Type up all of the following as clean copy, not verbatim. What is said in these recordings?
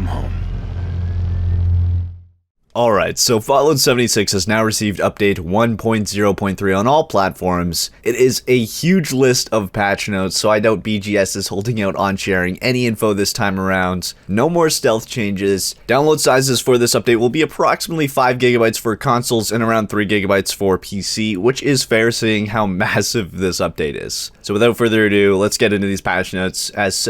Welcome home. Alright, so Fallout 76 has now received update 1.0.3 on all platforms. It is a huge list of patch notes, so I doubt BGS is holding out on sharing any info this time around. No more stealth changes. Download sizes for this update will be approximately 5 GB for consoles and around 3 GB for PC, which is fair seeing how massive this update is. So without further ado, let's get into these patch notes, as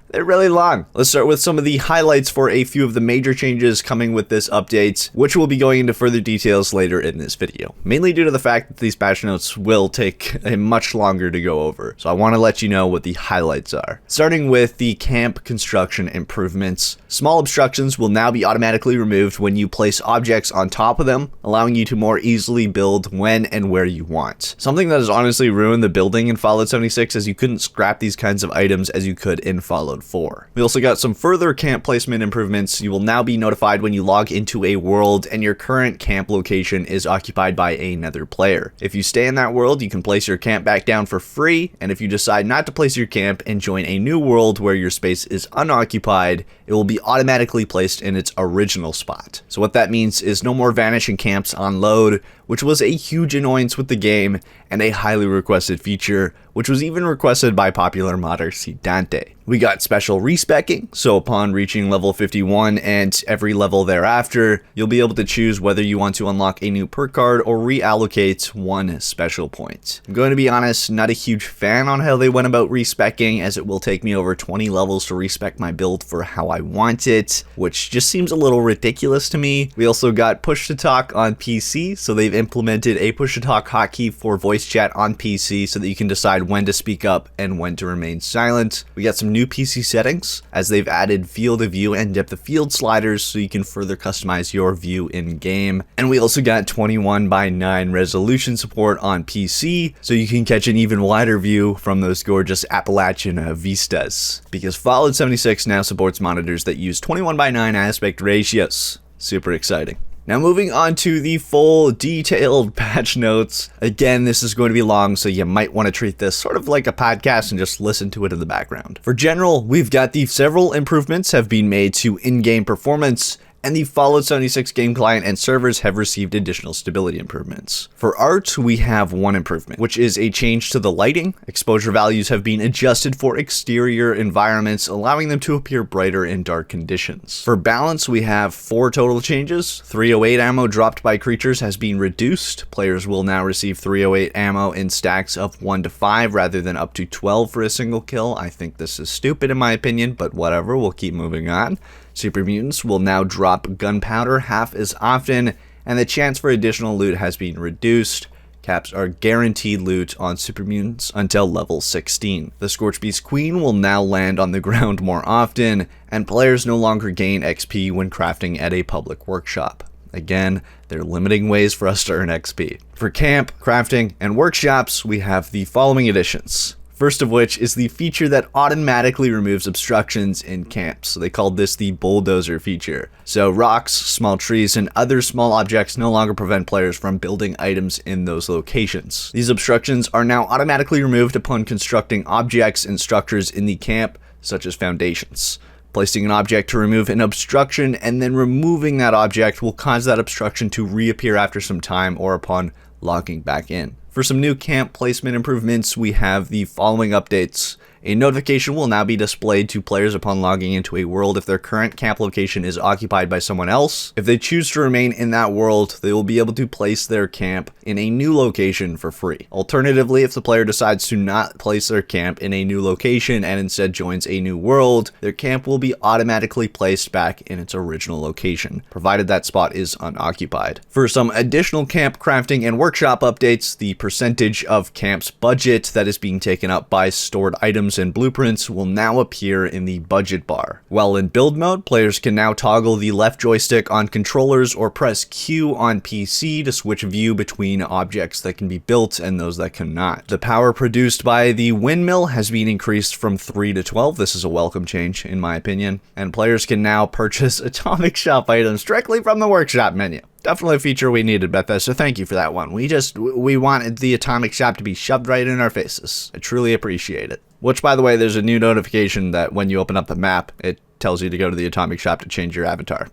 they're really long. Let's start with some of the highlights for a few of the major changes coming with this update, which we'll be going into further details later in this video. Mainly due to the fact that these patch notes will take a much longer to go over, so I want to let you know what the highlights are. Starting with the camp construction improvements. Small obstructions will now be automatically removed when you place objects on top of them, allowing you to more easily build when and where you want. Something that has honestly ruined the building in Fallout 76, as you couldn't scrap these kinds of items as you could in Fallout 4. We also got some further camp placement improvements. You will now be notified when you log into a world and your current camp location is occupied by another player. If you stay in that world, you can place your camp back down for free, and if you decide not to place your camp and join a new world where your space is unoccupied, it will be automatically placed in its original spot. So what that means is no more vanishing camps on load, which was a huge annoyance with the game and a highly requested feature, which was even requested by popular modder Dante. We got special respecking, so upon reaching level 51 and every level thereafter, you'll be able to choose whether you want to unlock a new perk card or reallocate one special point. I'm going to be honest, not a huge fan on how they went about respecking, as it will take me over 20 levels to respec my build for how I want it, which just seems a little ridiculous to me. We also got push to talk on PC, so they've implemented a push to talk hotkey for voice chat on PC so that you can decide when to speak up and when to remain silent. We got some new PC settings, as they've added field of view and depth of field sliders so you can further customize your view in game. And we also got 21:9 resolution support on PC, so you can catch an even wider view from those gorgeous Appalachian vistas, because Fallout 76 now supports monitors that use 21:9 aspect ratios. Super exciting. Now moving on to the full detailed patch notes. Again, this is going to be long, so you might want to treat this sort of like a podcast and just listen to it in the background. For general, we've got the several improvements have been made to in-game performance, and the Fallout 76 game client and servers have received additional stability improvements. For art, we have one improvement, which is a change to the lighting. Exposure values have been adjusted for exterior environments, allowing them to appear brighter in dark conditions. For balance, we have 4 total changes. 308 ammo dropped by creatures has been reduced. Players will now receive 308 ammo in stacks of 1 to 5 rather than up to 12 for a single kill. I think this is stupid in my opinion, but whatever, we'll keep moving on. Super mutants will now drop gunpowder half as often, and the chance for additional loot has been reduced. Caps are guaranteed loot on super mutants until level 16. The Scorchbeast Queen will now land on the ground more often, and players no longer gain XP when crafting at a public workshop. Again, they're limiting ways for us to earn XP. For camp, crafting, and workshops, we have the following additions. First of which is the feature that automatically removes obstructions in camps. So they called this the bulldozer feature. So rocks, small trees, and other small objects no longer prevent players from building items in those locations. These obstructions are now automatically removed upon constructing objects and structures in the camp, such as foundations. Placing an object to remove an obstruction and then removing that object will cause that obstruction to reappear after some time or upon logging back in. For some new camp placement improvements, we have the following updates. A notification will now be displayed to players upon logging into a world if their current camp location is occupied by someone else. If they choose to remain in that world, they will be able to place their camp in a new location for free. Alternatively, if the player decides to not place their camp in a new location and instead joins a new world, their camp will be automatically placed back in its original location, provided that spot is unoccupied. For some additional camp crafting and workshop updates, the percentage of camp's budget that is being taken up by stored items and blueprints will now appear in the budget bar. While in build mode, players can now toggle the left joystick on controllers or press Q on PC to switch view between objects that can be built and those that cannot. The power produced by the windmill has been increased from 3 to 12. This is a welcome change in my opinion, and players can now purchase atomic shop items directly from the workshop menu. Definitely a feature we needed, Bethesda. Thank you for that one. We wanted the atomic shop to be shoved right in our faces. I truly appreciate it. Which, by the way, there's a new notification that when you open up the map, it tells you to go to the Atomic Shop to change your avatar.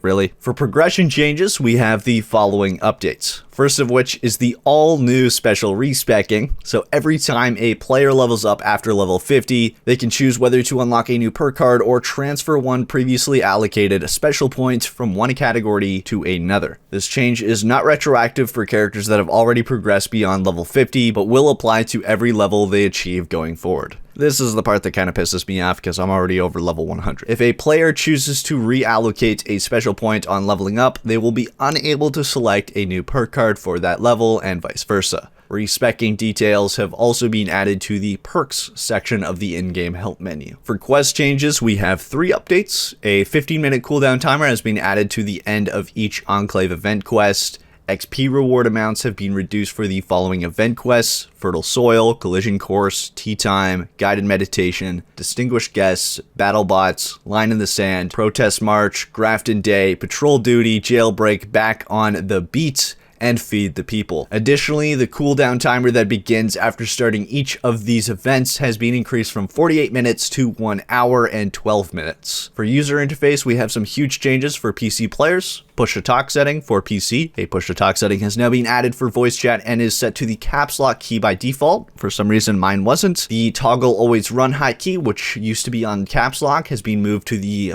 Really? For progression changes, we have the following updates. First of which is the all-new special respecking. So every time a player levels up after level 50, they can choose whether to unlock a new perk card or transfer one previously allocated special point from one category to another. This change is not retroactive for characters that have already progressed beyond level 50, but will apply to every level they achieve going forward. This is the part that kind of pisses me off because I'm already over level 100. If a player chooses to reallocate a special point on leveling up, they will be unable to select a new perk card for that level and vice versa. Respecking details have also been added to the perks section of the in-game help menu. For quest changes, we have 3 updates. A 15-minute cooldown timer has been added to the end of each Enclave event quest. XP reward amounts have been reduced for the following event quests: Fertile Soil, Collision Course, Tea Time, Guided Meditation, Distinguished Guests, Battle Bots, Line in the Sand, Protest March, Grafton Day, Patrol Duty, Jailbreak, Back on the Beat, and Feed the People. Additionally, the cooldown timer that begins after starting each of these events has been increased from 48 minutes to 1 hour and 12 minutes. For user interface, we have some huge changes for PC players. Push-to-talk setting for PC. A push-to-talk setting has now been added for voice chat and is set to the caps lock key by default. For some reason, mine wasn't. The toggle always run hotkey, which used to be on caps lock, has been moved to the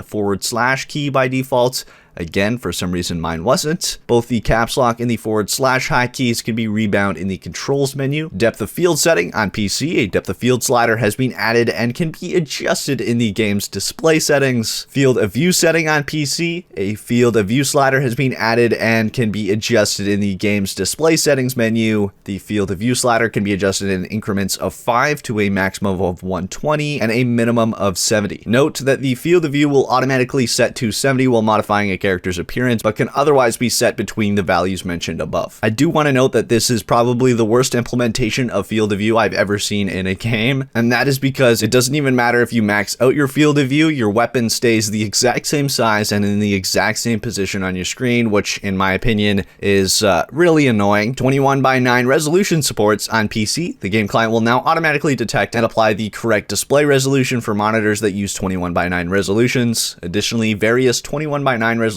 / key by default. Again, for some reason mine wasn't. Both the caps lock and the / hotkeys can be rebound in the controls menu. Depth of field setting on PC, a depth of field slider has been added and can be adjusted in the game's display settings. Field of view setting on PC, a field of view slider has been added and can be adjusted in the game's display settings menu. The field of view slider can be adjusted in increments of 5 to a maximum of 120 and a minimum of 70. Note that the field of view will automatically set to 70 while modifying a character's appearance, but can otherwise be set between the values mentioned above. I do want to note that this is probably the worst implementation of field of view I've ever seen in a game, and that is because it doesn't even matter if you max out your field of view, your weapon stays the exact same size and in the exact same position on your screen, which in my opinion is really annoying. 21:9 resolution supports on PC. The game client will now automatically detect and apply the correct display resolution for monitors that use 21:9 resolutions. Additionally, various 21:9 resolutions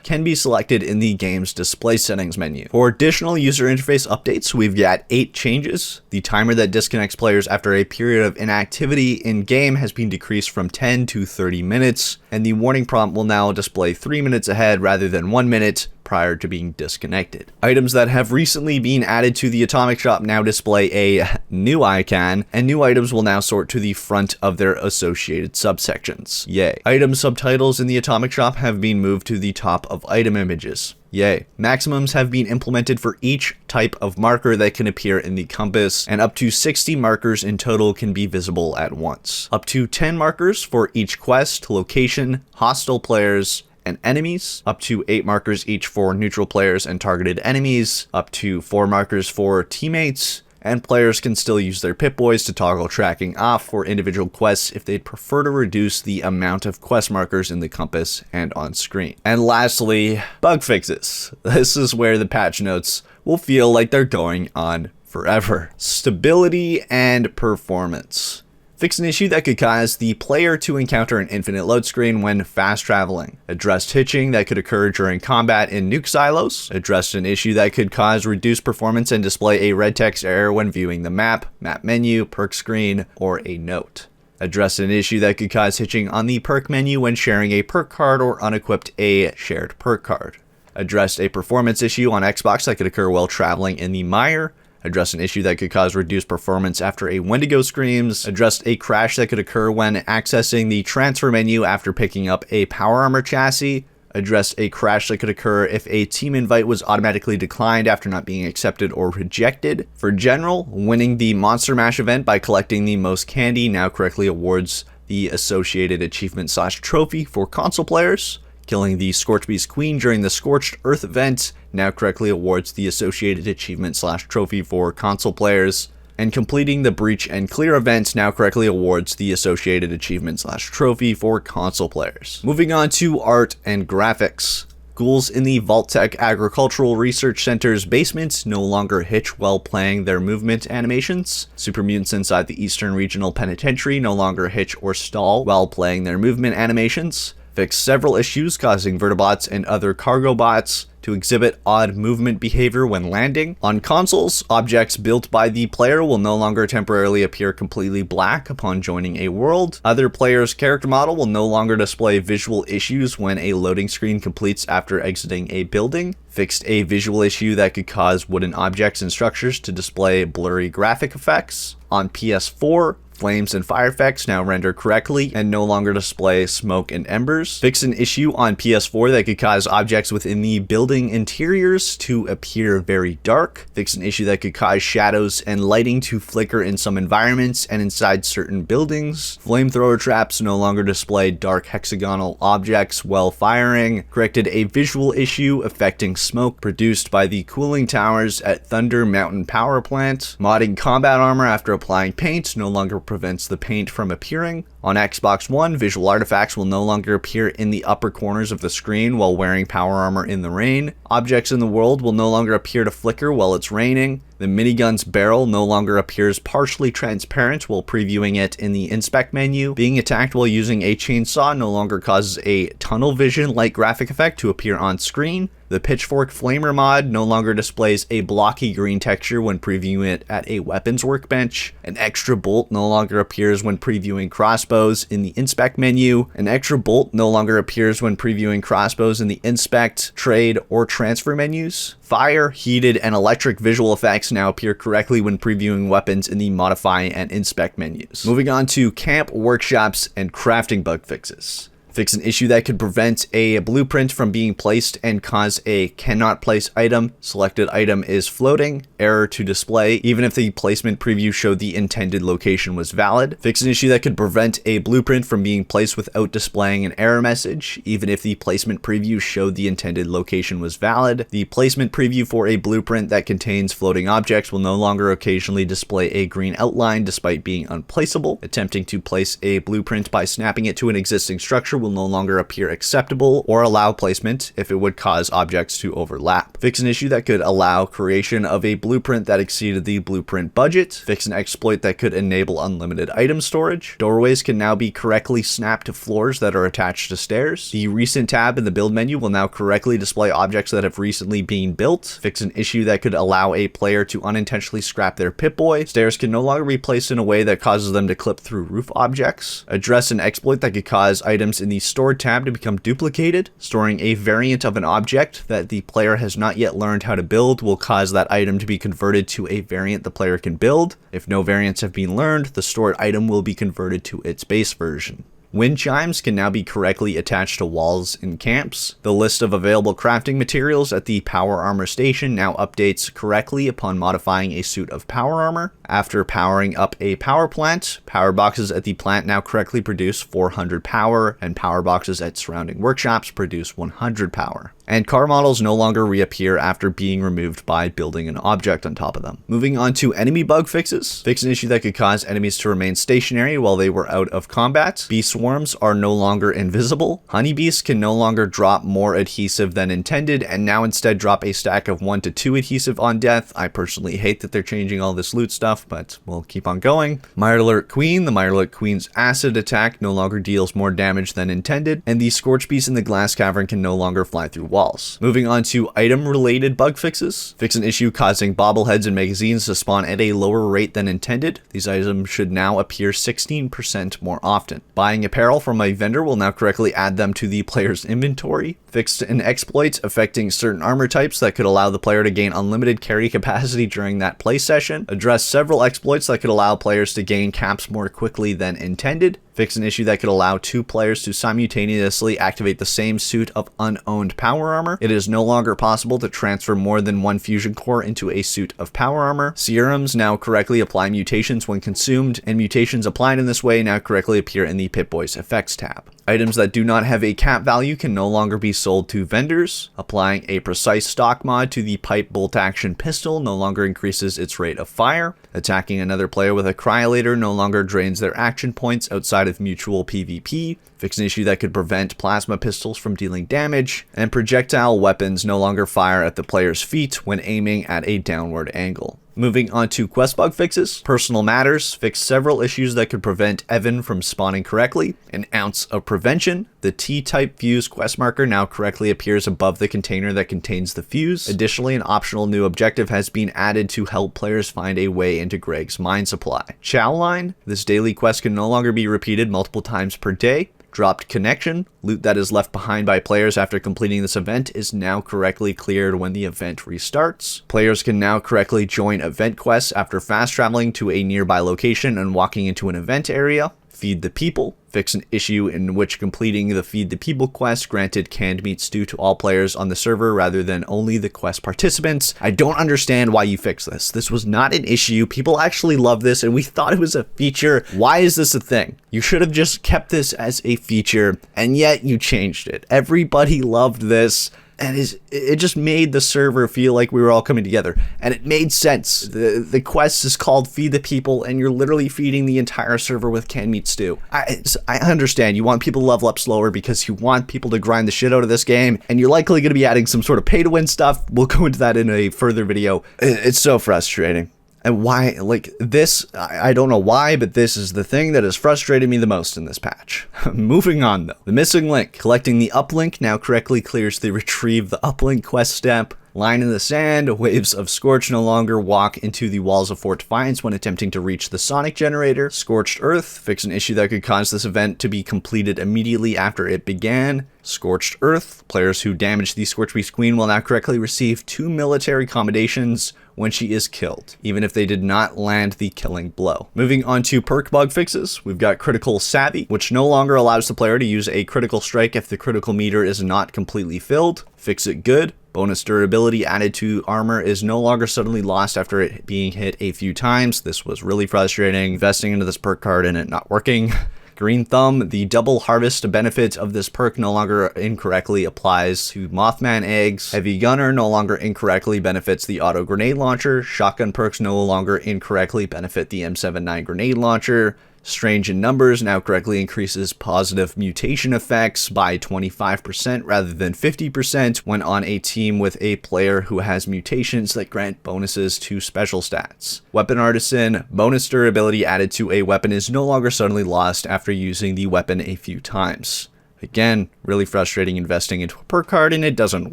can be selected in the game's display settings menu. For additional user interface updates, we've got 8 changes. The timer that disconnects players after a period of inactivity in-game has been decreased from 10 to 30 minutes, and the warning prompt will now display 3 minutes ahead rather than 1 minute prior to being disconnected. Items that have recently been added to the Atomic Shop now display a new icon, and new items will now sort to the front of their associated subsections. Yay. Item subtitles in the Atomic Shop have been moved to the top of item images. Yay. Maximums have been implemented for each type of marker that can appear in the compass, and up to 60 markers in total can be visible at once. Up to 10 markers for each quest, location, hostile players, and enemies, up to 8 markers each for neutral players and targeted enemies, up to 4 markers for teammates, and players can still use their Pip-Boys to toggle tracking off for individual quests if they'd prefer to reduce the amount of quest markers in the compass and on screen. And lastly, bug fixes. This is where the patch notes will feel like they're going on forever. Stability and performance. Fix an issue that could cause the player to encounter an infinite load screen when fast traveling. Addressed hitching that could occur during combat in nuke silos. Addressed an issue that could cause reduced performance and display a red text error when viewing the map menu, perk screen, or a note. Addressed an issue that could cause hitching on the perk menu when sharing a perk card or unequipped a shared perk card. Addressed a performance issue on Xbox that could occur while traveling in the mire. Addressed an issue that could cause reduced performance after a Wendigo screams. Addressed a crash that could occur when accessing the transfer menu after picking up a power armor chassis. Addressed a crash that could occur if a team invite was automatically declined after not being accepted or rejected. For general, winning the Monster Mash event by collecting the most candy now correctly awards the associated achievement / trophy for console players. Killing the Scorchbeast Queen during the Scorched Earth event now correctly awards the associated achievement / trophy for console players, and completing the Breach and Clear event now correctly awards the associated achievement / trophy for console players. Moving on to art and graphics. Ghouls in the Vault-Tec Agricultural Research Center's basement no longer hitch while playing their movement animations. Super mutants inside the Eastern Regional Penitentiary no longer hitch or stall while playing their movement animations. Fixed several issues causing vertibots and other cargo bots to exhibit odd movement behavior when landing. On consoles, objects built by the player will no longer temporarily appear completely black upon joining a world. Other players' character model will no longer display visual issues when a loading screen completes after exiting a building. Fixed a visual issue that could cause wooden objects and structures to display blurry graphic effects. On PS4, flames and fire effects now render correctly and no longer display smoke and embers. Fix an issue on PS4 that could cause objects within the building interiors to appear very dark. Fix an issue that could cause shadows and lighting to flicker in some environments and inside certain buildings. Flamethrower traps no longer display dark hexagonal objects while firing. Corrected a visual issue affecting smoke produced by the cooling towers at Thunder Mountain Power Plant. Modding combat armor after applying paint no longer prevents the paint from appearing. On Xbox One, visual artifacts will no longer appear in the upper corners of the screen while wearing power armor in the rain. Objects in the world will no longer appear to flicker while it's raining. The minigun's barrel no longer appears partially transparent while previewing it in the inspect menu. Being attacked while using a chainsaw no longer causes a tunnel vision-like graphic effect to appear on screen. The Pitchfork Flamer mod no longer displays a blocky green texture when previewing it at a weapons workbench. An extra bolt no longer appears when previewing crossbows in the inspect menu. An extra bolt no longer appears when previewing crossbows in the inspect, trade, or transfer menus. Fire, heated, and electric visual effects now appear correctly when previewing weapons in the modify and inspect menus. Moving on to camp, workshops, and crafting bug fixes. Fix an issue that could prevent a blueprint from being placed and cause a cannot place item. Selected item is floating. Error to display, even if the placement preview showed the intended location was valid. Fix an issue that could prevent a blueprint from being placed without displaying an error message, even if the placement preview showed the intended location was valid. The placement preview for a blueprint that contains floating objects will no longer occasionally display a green outline despite being unplaceable. Attempting to place a blueprint by snapping it to an existing structure will no longer appear acceptable or allow placement if it would cause objects to overlap. Fix an issue that could allow creation of a blueprint that exceeded the blueprint budget. Fix an exploit that could enable unlimited item storage. Doorways can now be correctly snapped to floors that are attached to stairs. The recent tab in the build menu will now correctly display objects that have recently been built. Fix an issue that could allow a player to unintentionally scrap their Pip-Boy. Stairs can no longer be placed in a way that causes them to clip through roof objects. Address an exploit that could cause items in the stored tab to become duplicated. Storing a variant of an object that the player has not yet learned how to build will cause that item to be converted to a variant the player can build. If no variants have been learned, the stored item will be converted to its base version. Wind chimes can now be correctly attached to walls in camps. The list of available crafting materials at the power armor station now updates correctly upon modifying a suit of power armor. After powering up a power plant, power boxes at the plant now correctly produce 400 power, and power boxes at surrounding workshops produce 100 power. And car models no longer reappear after being removed by building an object on top of them. Moving on to enemy bug fixes. Fix an issue that could cause enemies to remain stationary while they were out of combat. Bee swarms are no longer invisible. Honeybees can no longer drop more adhesive than intended and now instead drop a stack of 1 to 2 adhesive on death. I personally hate that they're changing all this loot stuff, but we'll keep on going. Mirelurk Queen. The Mirelurk Queen's acid attack no longer deals more damage than intended, and the Scorch Beast in the glass cavern can no longer fly through walls. Moving on to item-related bug fixes. Fix an issue causing bobbleheads and magazines to spawn at a lower rate than intended. These items should now appear 16% more often. Buying apparel from a vendor will now correctly add them to the player's inventory. Fixed an exploit affecting certain armor types that could allow the player to gain unlimited carry capacity during that play session. Address several exploits that could allow players to gain caps more quickly than intended. Fix an issue that could allow 2 players to simultaneously activate the same suit of unowned power armor. It is no longer possible to transfer more than 1 fusion core into a suit of power armor. Serums now correctly apply mutations when consumed, and mutations applied in this way now correctly appear in the Pip-Boy's effects tab. Items that do not have a cap value can no longer be sold to vendors. Applying a precise stock mod to the pipe bolt action pistol no longer increases its rate of fire. Attacking another player with a cryolator no longer drains their action points outside outside of mutual PvP, fix an issue that could prevent plasma pistols from dealing damage, and projectile weapons no longer fire at the player's feet when aiming at a downward angle. Moving on to quest bug fixes, Personal Matters fixed several issues that could prevent Evan from spawning correctly. An ounce of prevention, the T-type fuse quest marker now correctly appears above the container that contains the fuse. Additionally, an optional new objective has been added to help players find a way into Greg's mine supply. Chow Line, this daily quest can no longer be repeated multiple times per day. Dropped Connection, loot that is left behind by players after completing this event is now correctly cleared when the event restarts. Players can now correctly join event quests after fast traveling to a nearby location and walking into an event area. Feed the People, fix an issue in which completing the Feed the People quest granted canned meat stew to all players on the server rather than only the quest participants. I don't understand why you fixed this. This was not an issue. People actually love this and we thought it was a feature. Why is this a thing? You should have just kept this as a feature and yet you changed it. Everybody loved this. And it just made the server feel like we were all coming together. And it made sense. The quest is called Feed the People, and you're literally feeding the entire server with canned meat stew. I understand. You want people to level up slower because you want people to grind the shit out of this game. And you're likely going to be adding some sort of pay-to-win stuff. We'll go into that in a further video. It's so frustrating. And why, like this, I don't know why, but this is the thing that has frustrated me the most in this patch. Moving on though. The missing link. Collecting the uplink now correctly clears the retrieve the uplink quest step. Line in the sand, waves of Scorch no longer walk into the walls of Fort Defiance when attempting to reach the Sonic generator. Scorched Earth, fix an issue that could cause this event to be completed immediately after it began. Scorched Earth, players who damage the Scorchbeast Queen will now correctly receive 2 military commendations when she is killed, even if they did not land the killing blow. Moving on to perk bug fixes, we've got Critical Savvy, which no longer allows the player to use a critical strike if the critical meter is not completely filled. Fix It Good. Bonus durability added to armor is no longer suddenly lost after it being hit a few times. This was really frustrating, investing into this perk card and it not working. Green Thumb, the double harvest benefit of this perk no longer incorrectly applies to Mothman eggs. Heavy Gunner no longer incorrectly benefits the auto grenade launcher. Shotgun perks no longer incorrectly benefit the M79 grenade launcher. Strange in Numbers now correctly increases positive mutation effects by 25% rather than 50% when on a team with a player who has mutations that grant bonuses to special stats. Weapon Artisan, bonus durability added to a weapon is no longer suddenly lost after using the weapon a few times. Again, really frustrating investing into a perk card and it doesn't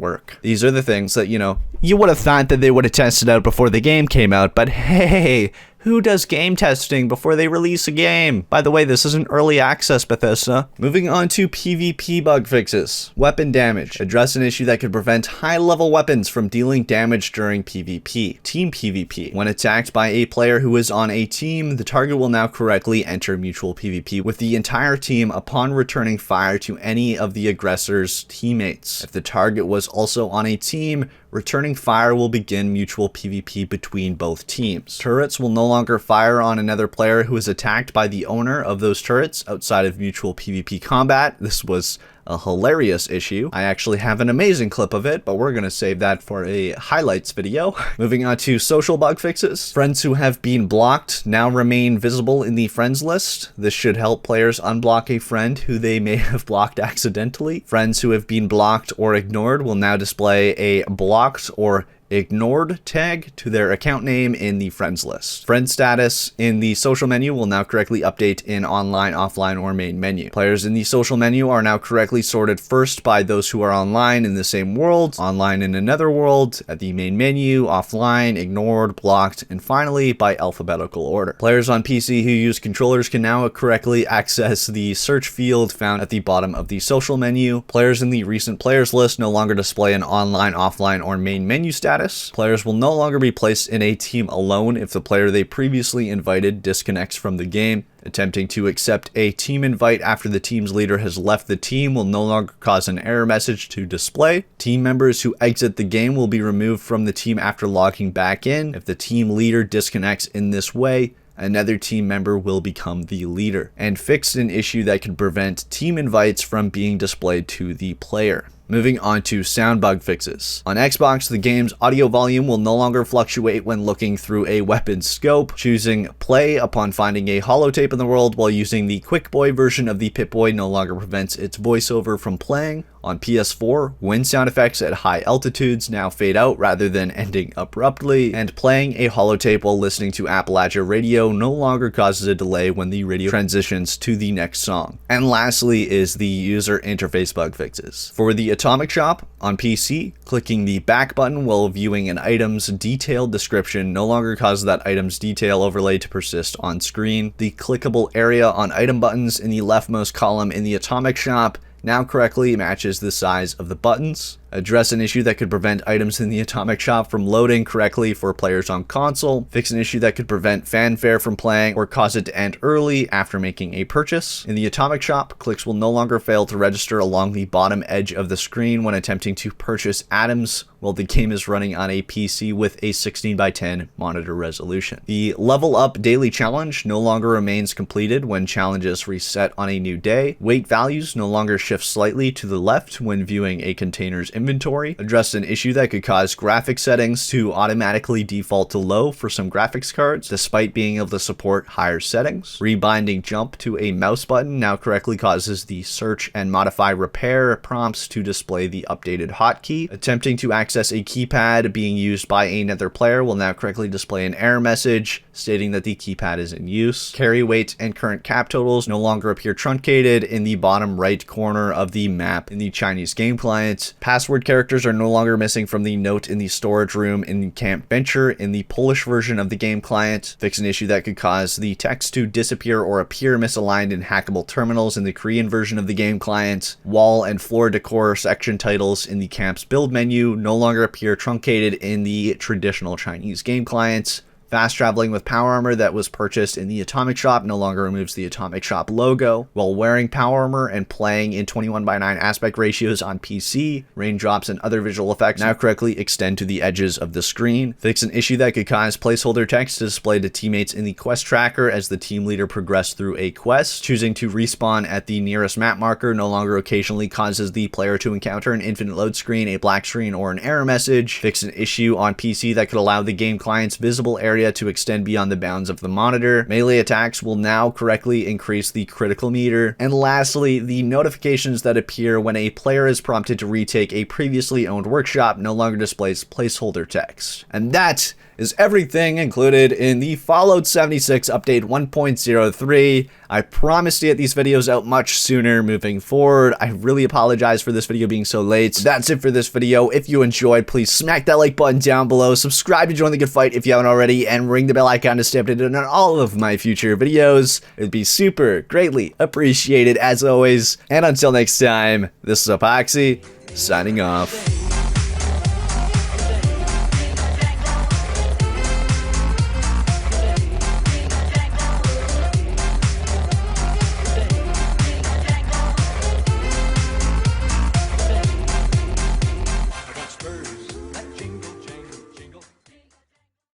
work. These are the things that, you would have thought that they would have tested out before the game came out, but hey, who does game testing before they release a game? By the way, this isn't early access, Bethesda. Moving on to PvP bug fixes. Weapon damage. Address an issue that could prevent high-level weapons from dealing damage during PvP. Team PvP. When attacked by a player who is on a team, the target will now correctly enter mutual PvP with the entire team upon returning fire to any of the aggressor's teammates. If the target was also on a team, returning fire will begin mutual PvP between both teams. Turrets will no longer fire on another player who is attacked by the owner of those turrets outside of mutual PvP combat. This was a hilarious issue. I actually have an amazing clip of it, but we're gonna save that for a highlights video. Moving on to social bug fixes. Friends who have been blocked now remain visible in the friends list. This should help players unblock a friend who they may have blocked accidentally. Friends who have been blocked or ignored will now display a blocked or ignored tag to their account name in the friends list. Friend status in the social menu will now correctly update in online, offline, or main menu. Players in the social menu are now correctly sorted first by those who are online in the same world, online in another world, at the main menu, offline, ignored, blocked, and finally by alphabetical order. Players on PC who use controllers can now correctly access the search field found at the bottom of the social menu. Players in the recent players list no longer display an online, offline, or main menu status. Players will no longer be placed in a team alone if the player they previously invited disconnects from the game. Attempting to accept a team invite after the team's leader has left the team will no longer cause an error message to display. Team members who exit the game will be removed from the team after logging back in. If the team leader disconnects in this way, another team member will become the leader. And fixed an issue that could prevent team invites from being displayed to the player. Moving on to sound bug fixes. On Xbox, the game's audio volume will no longer fluctuate when looking through a weapon's scope. Choosing play upon finding a holotape in the world while using the Quick Boy version of the Pip-Boy no longer prevents its voiceover from playing. On PS4, wind sound effects at high altitudes now fade out rather than ending abruptly, and playing a holotape while listening to Appalachia radio no longer causes a delay when the radio transitions to the next song. And lastly is the user interface bug fixes. For the Atomic Shop on PC, clicking the back button while viewing an item's detailed description no longer causes that item's detail overlay to persist on screen. The clickable area on item buttons in the leftmost column in the Atomic Shop now correctly matches the size of the buttons. Address an issue that could prevent items in the Atomic Shop from loading correctly for players on console. Fix an issue that could prevent fanfare from playing or cause it to end early after making a purchase. In the Atomic Shop, clicks will no longer fail to register along the bottom edge of the screen when attempting to purchase items while the game is running on a PC with a 16:10 monitor resolution. The Level Up Daily Challenge no longer remains completed when challenges reset on a new day. Weight values no longer shift slightly to the left when viewing a container's inventory. Addressed an issue that could cause graphic settings to automatically default to low for some graphics cards, despite being able to support higher settings. Rebinding jump to a mouse button now correctly causes the search and modify repair prompts to display the updated hotkey. Attempting to access a keypad being used by another player will now correctly display an error message stating that the keypad is in use. Carry weight and current cap totals no longer appear truncated in the bottom right corner of the map in the Chinese game client. Password characters are no longer missing from the note in the storage room in Camp Venture in the Polish version of the game client. Fix an issue that could cause the text to disappear or appear misaligned in hackable terminals in the Korean version of the game client. Wall and floor decor section titles in the camp's build menu no longer appear truncated in the traditional Chinese game client. Fast traveling with power armor that was purchased in the Atomic Shop no longer removes the Atomic Shop logo. While wearing power armor and playing in 21:9 aspect ratios on PC, raindrops and other visual effects now correctly extend to the edges of the screen. Fix an issue that could cause placeholder text to display to teammates in the quest tracker as the team leader progressed through a quest. Choosing to respawn at the nearest map marker no longer occasionally causes the player to encounter an infinite load screen, a black screen, or an error message. Fix an issue on PC that could allow the game client's visible area to extend beyond the bounds of the monitor. Melee attacks will now correctly increase the critical meter. And lastly, the notifications that appear when a player is prompted to retake a previously owned workshop no longer displays placeholder text. And that is everything included in the Fallout 76 update 1.03. I promise to get these videos out much sooner moving forward. I really apologize for this video being so late. That's it for this video. If you enjoyed, please smack that like button down below, subscribe to join the good fight if you haven't already, and ring the bell icon to stay updated on all of my future videos. It'd be super greatly appreciated as always. And until next time, this is Epoxy, signing off.